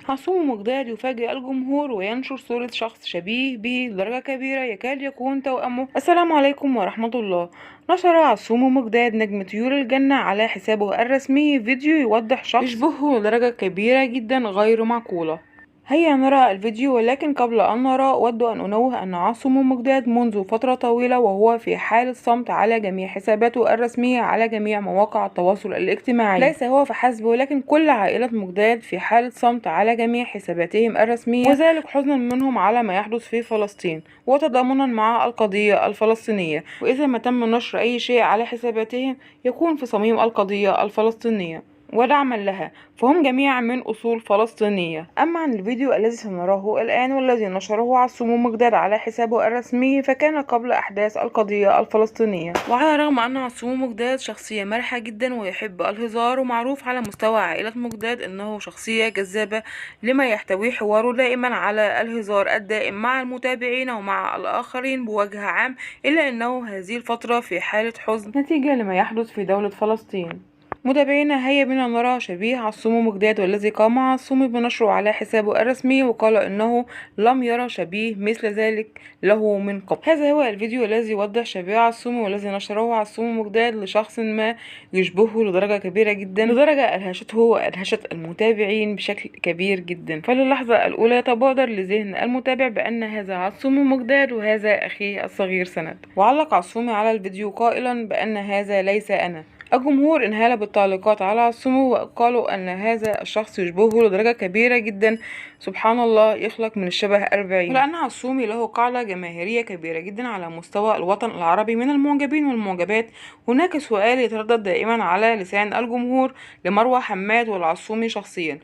عصوم مقداد يفاجئ الجمهور وينشر صورة شخص شبيه به لدرجة كبيرة يكاد يكون توأمه. السلام عليكم ورحمة الله. نشر عصوم مقداد نجم طيور الجنة على حسابه الرسمي فيديو يوضح شخص يشبهه لدرجة كبيرة جدا غير معقولة. هيا نرى الفيديو، ولكن قبل أن نرى أود أن أنوه أن عاصم مقداد منذ فترة طويلة وهو في حالة صمت على جميع حساباته الرسمية على جميع مواقع التواصل الاجتماعي. ليس هو فحسب، ولكن كل عائلة مقداد في حالة صمت على جميع حساباتهم الرسمية، وذلك حزنا منهم على ما يحدث في فلسطين وتضامنا مع القضية الفلسطينية. وإذا ما تم نشر أي شيء على حساباتهم يكون في صميم القضية الفلسطينية ودعما لها، فهم جميعا من أصول فلسطينية. أما عن الفيديو الذي سنراه الآن والذي نشره عصوم مقداد على حسابه الرسمي فكان قبل أحداث القضية الفلسطينية. وعلى الرغم أن عصوم مقداد شخصية مرحة جدا ويحب الهزار، ومعروف على مستوى عائلة مقداد أنه شخصية جذابة لما يحتويه حواره دائما على الهزار الدائم مع المتابعين ومع الآخرين بوجه عام، إلا أنه هذه الفترة في حالة حزن نتيجة لما يحدث في دولة فلسطين. متابعينا، هيا بنا نرى شبيه عصوم مقداد والذي قام عصوم بنشره على حسابه الرسمي وقال انه لم يرى شبيه مثل ذلك له من قبل. هذا هو الفيديو الذي يوضح شبيه عصوم والذي نشره عصوم مقداد لشخص ما يشبهه لدرجة كبيرة جدا، لدرجة أدهشته وأدهشت المتابعين بشكل كبير جدا. فللحظة الأولى يتبادر لذهن المتابع بأن هذا عصوم مقداد وهذا أخيه الصغير سند. وعلق عصوم على الفيديو قائلا بأن هذا ليس أنا. الجمهور انهال بالتعليقات على عصومه وقالوا أن هذا الشخص يشبهه لدرجة كبيرة جدا، سبحان الله يخلق من الشبه 40. ولأن عصومي له قاعدة جماهيرية كبيرة جدا على مستوى الوطن العربي من المعجبين والمعجبات، هناك سؤال يتردد دائما على لسان الجمهور لمروة حماد والعصومي شخصيا.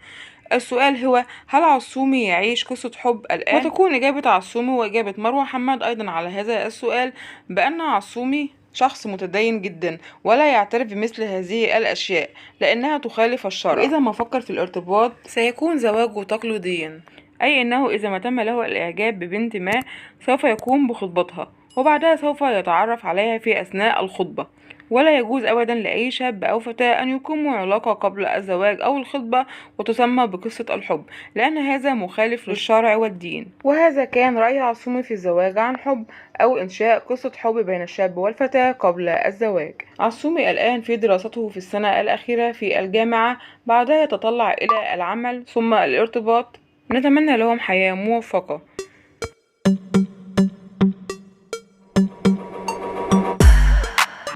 السؤال هو: هل عصومي يعيش قصة حب الآن؟ وتكون إجابة عصومي وإجابة مروة حماد أيضا على هذا السؤال بأن عصومي شخص متدين جدا ولا يعترف بمثل هذه الأشياء لأنها تخالف الشرع، وإذا ما فكر في الارتباط سيكون زواجه تقليديا، أي أنه إذا ما تم له الإعجاب ببنت ما سوف يقوم بخطبتها وبعدها سوف يتعرف عليها في أثناء الخطبة، ولا يجوز أبدا لأي شاب أو فتاة أن يقيموا علاقة قبل الزواج أو الخطبة وتسمى بقصة الحب، لأن هذا مخالف للشرع والدين. وهذا كان رأي عصومي في الزواج عن حب أو إنشاء قصة حب بين الشاب والفتاة قبل الزواج. عصومي الآن في دراسته في السنة الأخيرة في الجامعة، بعدها يتطلع إلى العمل ثم الارتباط. نتمنى لهم حياة موفقة.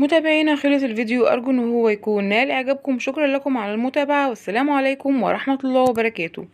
متابعينا، خلص الفيديو، أرجو أنه هو يكون نال إعجابكم. شكرا لكم على المتابعة، والسلام عليكم ورحمة الله وبركاته.